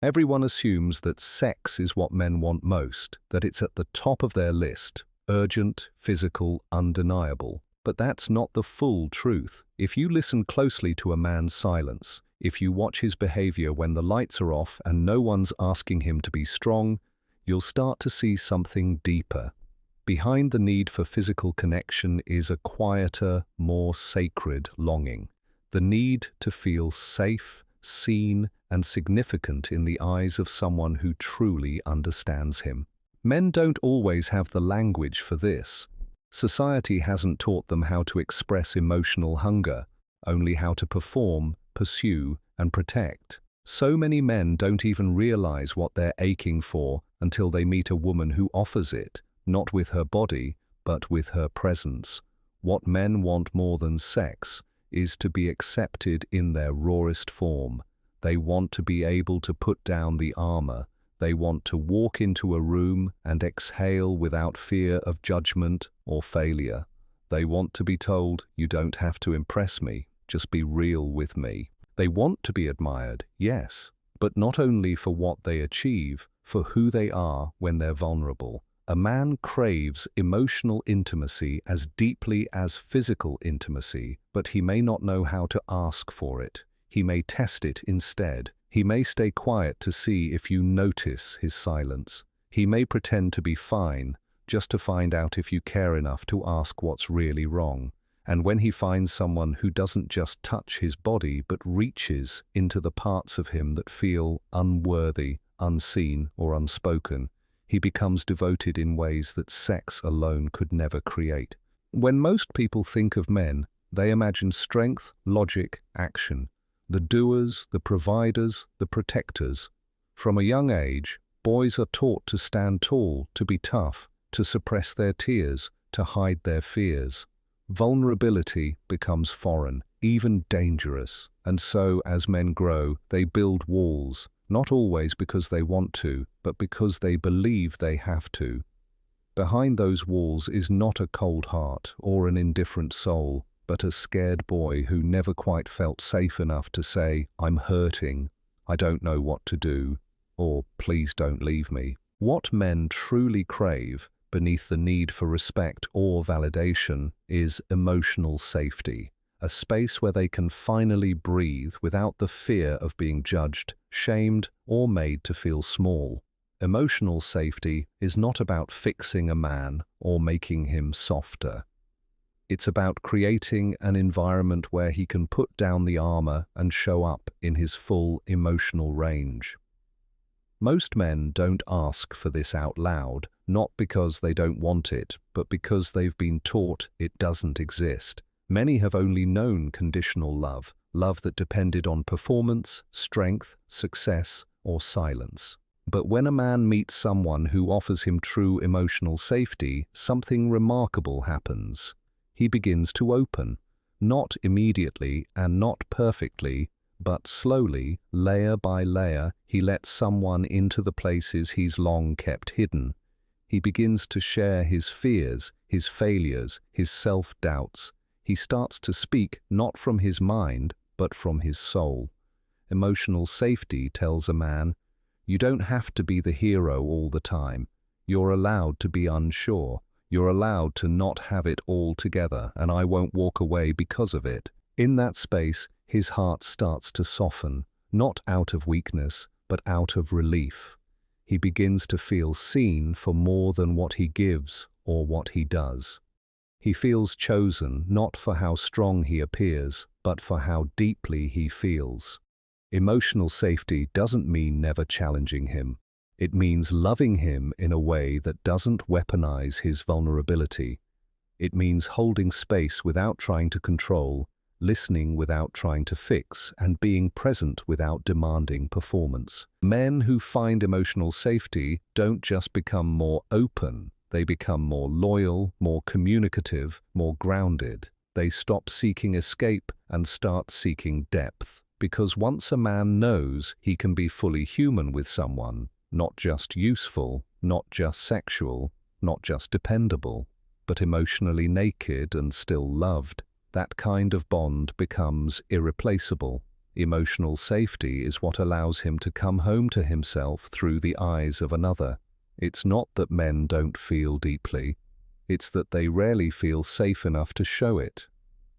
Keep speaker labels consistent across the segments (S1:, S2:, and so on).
S1: Everyone assumes that sex is what men want most, that it's at the top of their list, urgent, physical, undeniable. But that's not the full truth. If you listen closely to a man's silence, if you watch his behavior when the lights are off and no one's asking him to be strong, you'll start to see something deeper. Behind the need for physical connection is a quieter, more sacred longing. The need to feel safe, seen, and significant in the eyes of someone who truly understands him. Men don't always have the language for this. Society hasn't taught them how to express emotional hunger, only how to perform, pursue, and protect. So many men don't even realize what they're aching for until they meet a woman who offers it, not with her body, but with her presence. What men want more than sex is to be accepted in their rawest form. They want to be able to put down the armor. They want to walk into a room and exhale without fear of judgment or failure. They want to be told, "You don't have to impress me, just be real with me." They want to be admired, yes, but not only for what they achieve, for who they are when they're vulnerable. A man craves emotional intimacy as deeply as physical intimacy, but he may not know how to ask for it. He may test it instead. He may stay quiet to see if you notice his silence. He may pretend to be fine, just to find out if you care enough to ask what's really wrong. And when he finds someone who doesn't just touch his body but reaches into the parts of him that feel unworthy, unseen, or unspoken, he becomes devoted in ways that sex alone could never create. When most people think of men, they imagine strength, logic, action. The doers, the providers, the protectors. From a young age, boys are taught to stand tall, to be tough, to suppress their tears, to hide their fears. Vulnerability becomes foreign, even dangerous, and so, as men grow, they build walls, not always because they want to, but because they believe they have to. Behind those walls is not a cold heart or an indifferent soul, but a scared boy who never quite felt safe enough to say, "I'm hurting, I don't know what to do," or "please don't leave me." What men truly crave, beneath the need for respect or validation, is emotional safety, a space where they can finally breathe without the fear of being judged, shamed, or made to feel small. Emotional safety is not about fixing a man or making him softer. It's about creating an environment where he can put down the armor and show up in his full emotional range. Most men don't ask for this out loud, not because they don't want it, but because they've been taught it doesn't exist. Many have only known conditional love, love that depended on performance, strength, success, or silence. But when a man meets someone who offers him true emotional safety, something remarkable happens. He begins to open, not immediately and not perfectly, but slowly, layer by layer, he lets someone into the places he's long kept hidden. He begins to share his fears, his failures, his self-doubts. He starts to speak not from his mind, but from his soul. Emotional safety tells a man, "You don't have to be the hero all the time. You're allowed to be unsure. You're allowed to not have it all together, and I won't walk away because of it." In that space, his heart starts to soften, not out of weakness, but out of relief. He begins to feel seen for more than what he gives or what he does. He feels chosen not for how strong he appears, but for how deeply he feels. Emotional safety doesn't mean never challenging him. It means loving him in a way that doesn't weaponize his vulnerability. It means holding space without trying to control, listening without trying to fix, and being present without demanding performance. Men who find emotional safety don't just become more open, they become more loyal, more communicative, more grounded. They stop seeking escape and start seeking depth. Because once a man knows he can be fully human with someone, not just useful, not just sexual, not just dependable, but emotionally naked and still loved, that kind of bond becomes irreplaceable. Emotional safety is what allows him to come home to himself through the eyes of another. It's not that men don't feel deeply, it's that they rarely feel safe enough to show it.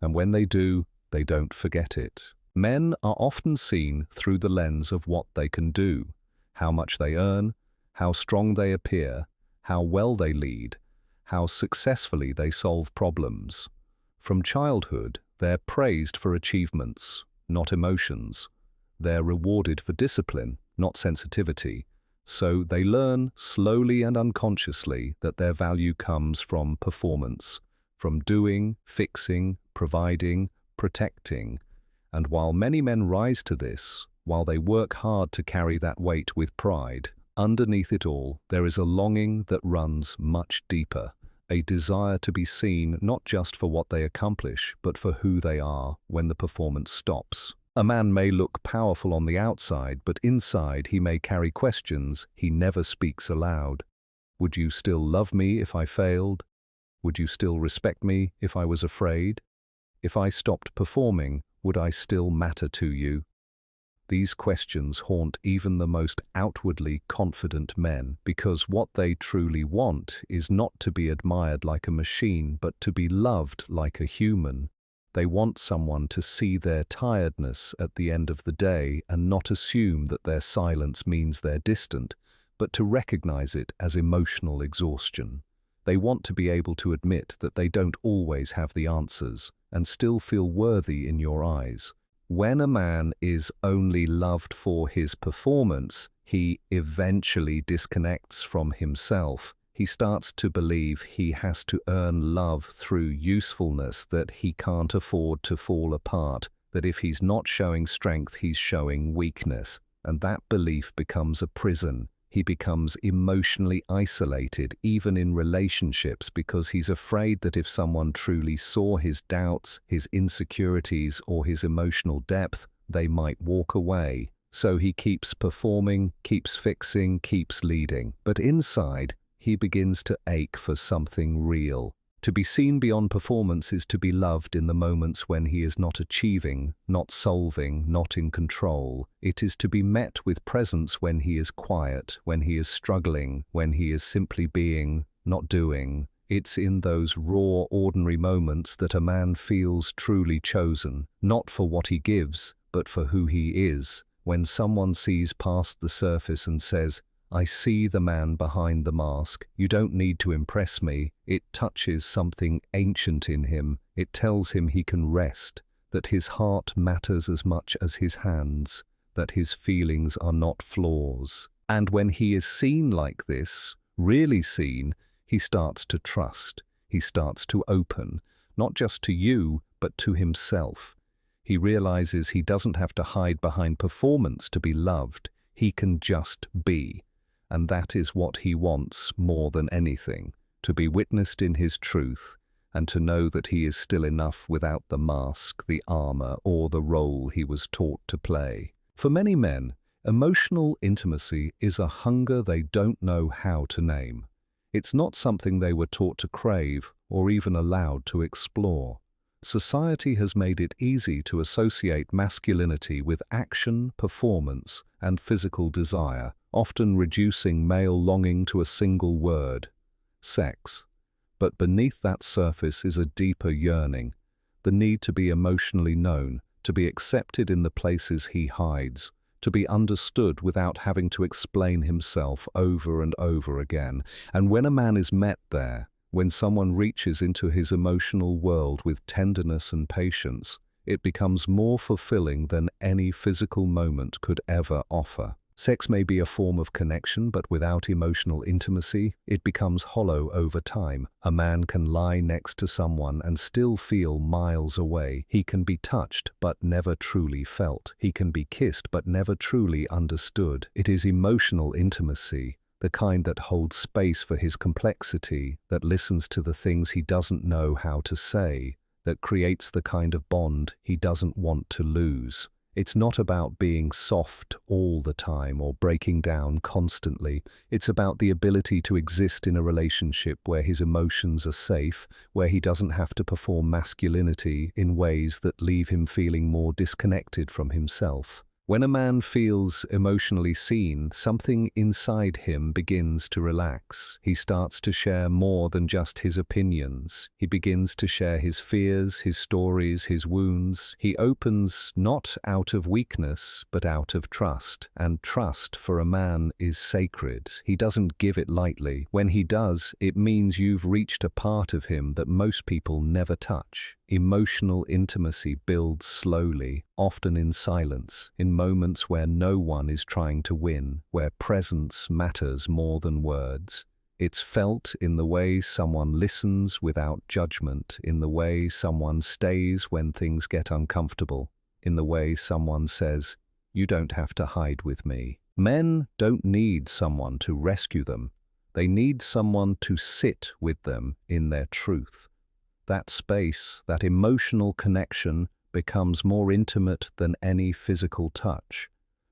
S1: And when they do, they don't forget it. Men are often seen through the lens of what they can do, how much they earn, how strong they appear, how well they lead, how successfully they solve problems. From childhood, they're praised for achievements, not emotions. They're rewarded for discipline, not sensitivity. So they learn slowly and unconsciously that their value comes from performance, from doing, fixing, providing, protecting. And while many men rise to this, while they work hard to carry that weight with pride, underneath it all, there is a longing that runs much deeper, a desire to be seen not just for what they accomplish, but for who they are when the performance stops. A man may look powerful on the outside, but inside he may carry questions he never speaks aloud. Would you still love me if I failed? Would you still respect me if I was afraid? If I stopped performing, would I still matter to you? These questions haunt even the most outwardly confident men, because what they truly want is not to be admired like a machine, but to be loved like a human. They want someone to see their tiredness at the end of the day and not assume that their silence means they're distant, but to recognize it as emotional exhaustion. They want to be able to admit that they don't always have the answers and still feel worthy in your eyes. When a man is only loved for his performance, he eventually disconnects from himself. He starts to believe he has to earn love through usefulness, that he can't afford to fall apart, that if he's not showing strength, he's showing weakness. And that belief becomes a prison. He becomes emotionally isolated, even in relationships, because he's afraid that if someone truly saw his doubts, his insecurities, or his emotional depth, they might walk away. So he keeps performing, keeps fixing, keeps leading. But inside, he begins to ache for something real. To be seen beyond performance is to be loved in the moments when he is not achieving, not solving, not in control. It is to be met with presence when he is quiet, when he is struggling, when he is simply being, not doing. It's in those raw, ordinary moments that a man feels truly chosen, not for what he gives, but for who he is. When someone sees past the surface and says, "I see the man behind the mask. You don't need to impress me," it touches something ancient in him. It tells him he can rest, that his heart matters as much as his hands, that his feelings are not flaws. And when he is seen like this, really seen, he starts to trust. He starts to open, not just to you, but to himself. He realizes he doesn't have to hide behind performance to be loved. He can just be. And that is what he wants more than anything, to be witnessed in his truth, and to know that he is still enough without the mask, the armor, or the role he was taught to play. For many men, emotional intimacy is a hunger they don't know how to name. It's not something they were taught to crave or even allowed to explore. Society has made it easy to associate masculinity with action, performance, and physical desire, often reducing male longing to a single word: sex. But beneath that surface is a deeper yearning, the need to be emotionally known, to be accepted in the places he hides, to be understood without having to explain himself over and over again. And when a man is met there, when someone reaches into his emotional world with tenderness and patience, it becomes more fulfilling than any physical moment could ever offer. Sex may be a form of connection, but without emotional intimacy, it becomes hollow over time. A man can lie next to someone and still feel miles away. He can be touched, but never truly felt. He can be kissed, but never truly understood. It is emotional intimacy, the kind that holds space for his complexity, that listens to the things he doesn't know how to say, that creates the kind of bond he doesn't want to lose. It's not about being soft all the time or breaking down constantly. It's about the ability to exist in a relationship where his emotions are safe, where he doesn't have to perform masculinity in ways that leave him feeling more disconnected from himself. When a man feels emotionally seen, something inside him begins to relax. He starts to share more than just his opinions. He begins to share his fears, his stories, his wounds. He opens not out of weakness, but out of trust. And trust for a man is sacred. He doesn't give it lightly. When he does, it means you've reached a part of him that most people never touch. Emotional intimacy builds slowly, often in silence, in moments where no one is trying to win, where presence matters more than words. It's felt in the way someone listens without judgment, in the way someone stays when things get uncomfortable, in the way someone says, "You don't have to hide with me." Men don't need someone to rescue them. They need someone to sit with them in their truth. That space, that emotional connection, becomes more intimate than any physical touch,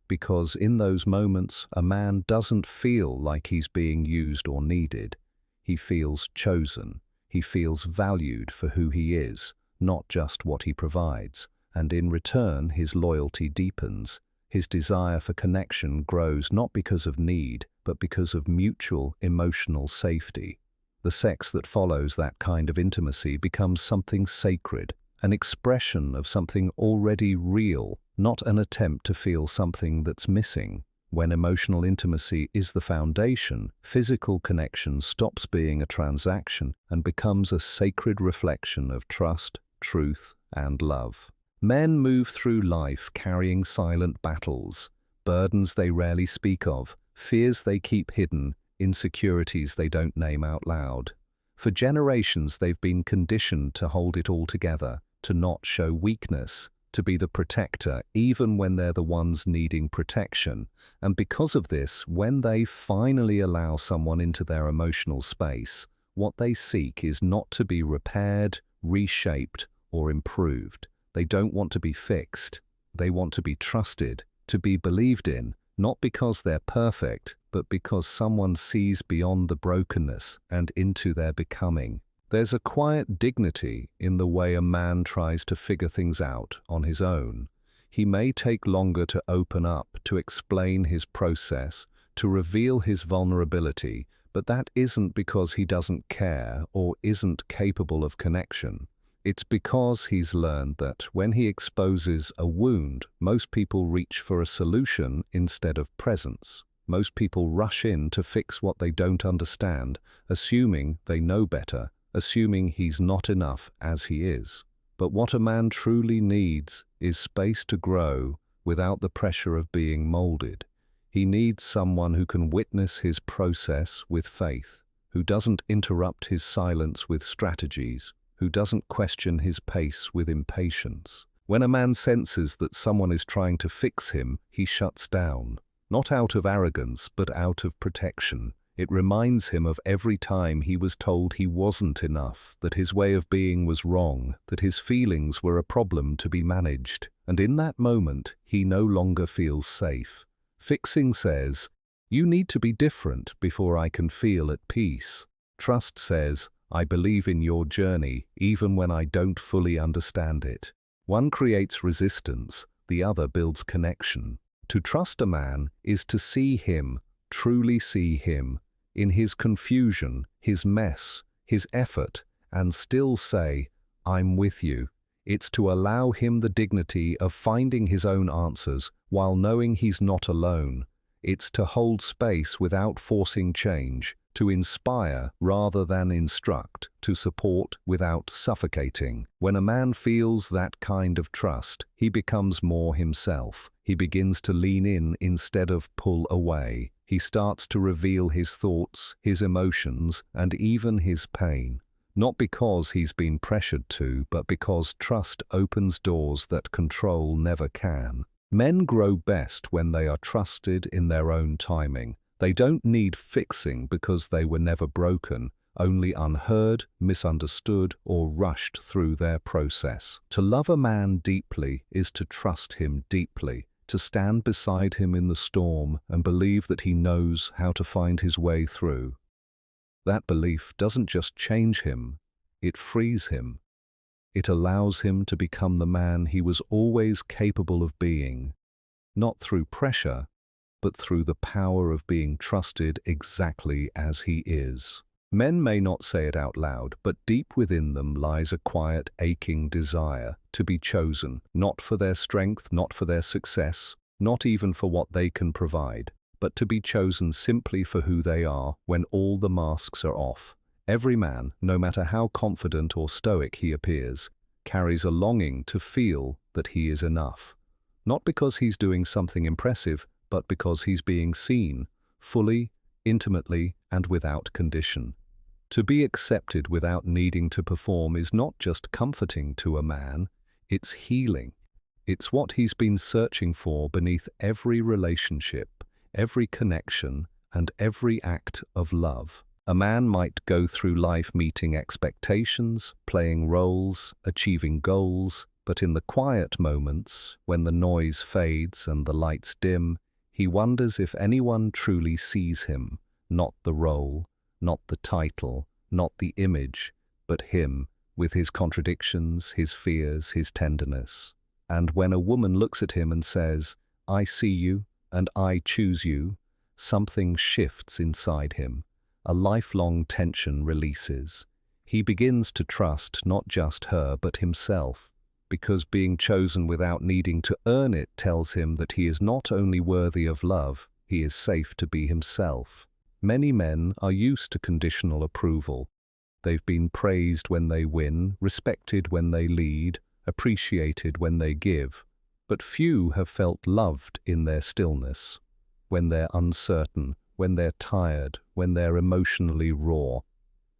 S1: because in those moments a man doesn't feel like he's being used or needed. He feels chosen. He feels valued for who he is, not just what he provides, and in return his loyalty deepens. His desire for connection grows not because of need, but because of mutual emotional safety. The sex that follows that kind of intimacy becomes something sacred, an expression of something already real, not an attempt to feel something that's missing. When emotional intimacy is the foundation, physical connection stops being a transaction and becomes a sacred reflection of trust, truth, and love. Men move through life carrying silent battles, burdens they rarely speak of, fears they keep hidden, insecurities they don't name out loud. For generations they've been conditioned to hold it all together, to not show weakness, to be the protector even when they're the ones needing protection. And because of this, when they finally allow someone into their emotional space, what they seek is not to be repaired, reshaped, or improved. They don't want to be fixed. They want to be trusted, to be believed in, not because they're perfect, but because someone sees beyond the brokenness and into their becoming. There's a quiet dignity in the way a man tries to figure things out on his own. He may take longer to open up, to explain his process, to reveal his vulnerability, but that isn't because he doesn't care or isn't capable of connection. It's because he's learned that when he exposes a wound, most people reach for a solution instead of presence. Most people rush in to fix what they don't understand, assuming they know better, assuming he's not enough as he is. But what a man truly needs is space to grow without the pressure of being molded. He needs someone who can witness his process with faith, who doesn't interrupt his silence with strategies, who doesn't question his pace with impatience. When a man senses that someone is trying to fix him, he shuts down, not out of arrogance, but out of protection. It reminds him of every time he was told he wasn't enough, that his way of being was wrong, that his feelings were a problem to be managed. And in that moment, he no longer feels safe. Fixing says, "You need to be different before I can feel at peace." Trust says, "I believe in your journey, even when I don't fully understand it." One creates resistance, the other builds connection. To trust a man is to see him, truly see him, in his confusion, his mess, his effort, and still say, "I'm with you." It's to allow him the dignity of finding his own answers while knowing he's not alone. It's to hold space without forcing change, to inspire rather than instruct, to support without suffocating. When a man feels that kind of trust, he becomes more himself. He begins to lean in instead of pull away. He starts to reveal his thoughts, his emotions, and even his pain. Not because he's been pressured to, but because trust opens doors that control never can. Men grow best when they are trusted in their own timing. They don't need fixing because they were never broken. only unheard, misunderstood, or rushed through their process. To love a man deeply is to trust him deeply, to stand beside him in the storm and believe that he knows how to find his way through. That belief doesn't just change him, it frees him. It allows him to become the man he was always capable of being, not through pressure, but through the power of being trusted exactly as he is. Men may not say it out loud, but deep within them lies a quiet, aching desire to be chosen, not for their strength, not for their success, not even for what they can provide, but to be chosen simply for who they are when all the masks are off. Every man, no matter how confident or stoic he appears, carries a longing to feel that he is enough. Not because he's doing something impressive, but because he's being seen, fully, intimately, and without condition. To be accepted without needing to perform is not just comforting to a man, it's healing. It's what he's been searching for beneath every relationship, every connection, and every act of love. A man might go through life meeting expectations, playing roles, achieving goals, but in the quiet moments, when the noise fades and the lights dim, he wonders if anyone truly sees him, not the role, not the title, not the image, but him, with his contradictions, his fears, his tenderness. And when a woman looks at him and says, "I see you, and I choose you," something shifts inside him. A lifelong tension releases. He begins to trust not just her, but himself, because being chosen without needing to earn it tells him that he is not only worthy of love, he is safe to be himself. Many men are used to conditional approval. They've been praised when they win, respected when they lead, appreciated when they give. But few have felt loved in their stillness, when they're uncertain, when they're tired, when they're emotionally raw.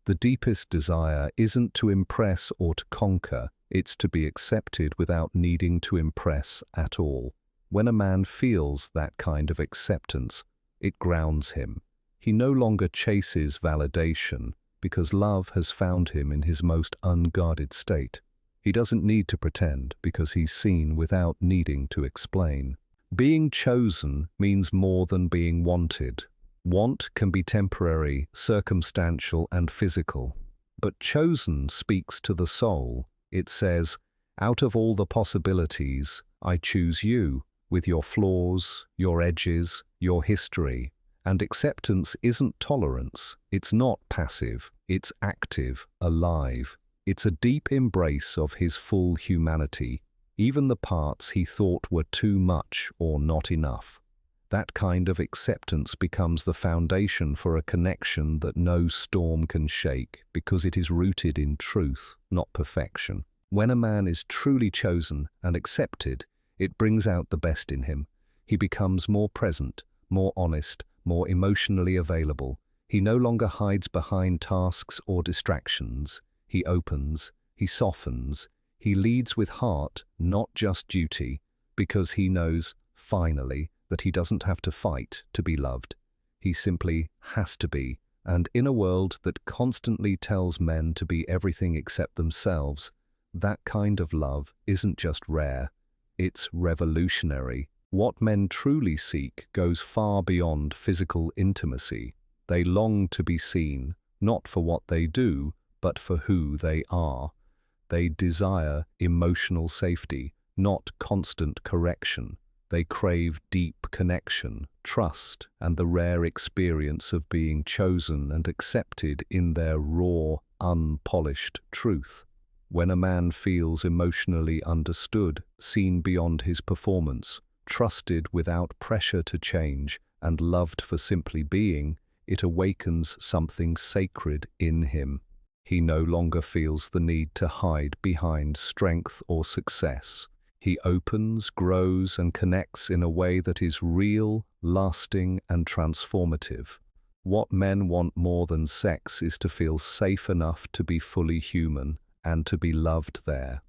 S1: The deepest desire isn't to impress or to conquer, it's to be accepted without needing to impress at all. When a man feels that kind of acceptance, it grounds him. He no longer chases validation because love has found him in his most unguarded state. He doesn't need to pretend because he's seen without needing to explain. Being chosen means more than being wanted. Want can be temporary, circumstantial, and physical. But chosen speaks to the soul. It says, "Out of all the possibilities, I choose you, with your flaws, your edges, your history." And acceptance isn't tolerance. It's not passive. It's active, alive. It's a deep embrace of his full humanity, even the parts he thought were too much or not enough. That kind of acceptance becomes the foundation for a connection that no storm can shake, because it is rooted in truth, not perfection. When a man is truly chosen and accepted, it brings out the best in him. He becomes more present, more honest, more emotionally available. He no longer hides behind tasks or distractions. He opens, he softens, he leads with heart, not just duty, because he knows, finally, that he doesn't have to fight to be loved. He simply has to be. And in a world that constantly tells men to be everything except themselves, that kind of love isn't just rare, it's revolutionary. What men truly seek goes far beyond physical intimacy. They long to be seen, not for what they do, but for who they are. They desire emotional safety, not constant correction. They crave deep connection, trust, and the rare experience of being chosen and accepted in their raw, unpolished truth. When a man feels emotionally understood, seen beyond his performance, trusted without pressure to change, and loved for simply being, it awakens something sacred in him. He no longer feels the need to hide behind strength or success. He opens, grows, and connects in a way that is real, lasting, and transformative. What men want more than sex is to feel safe enough to be fully human and to be loved there.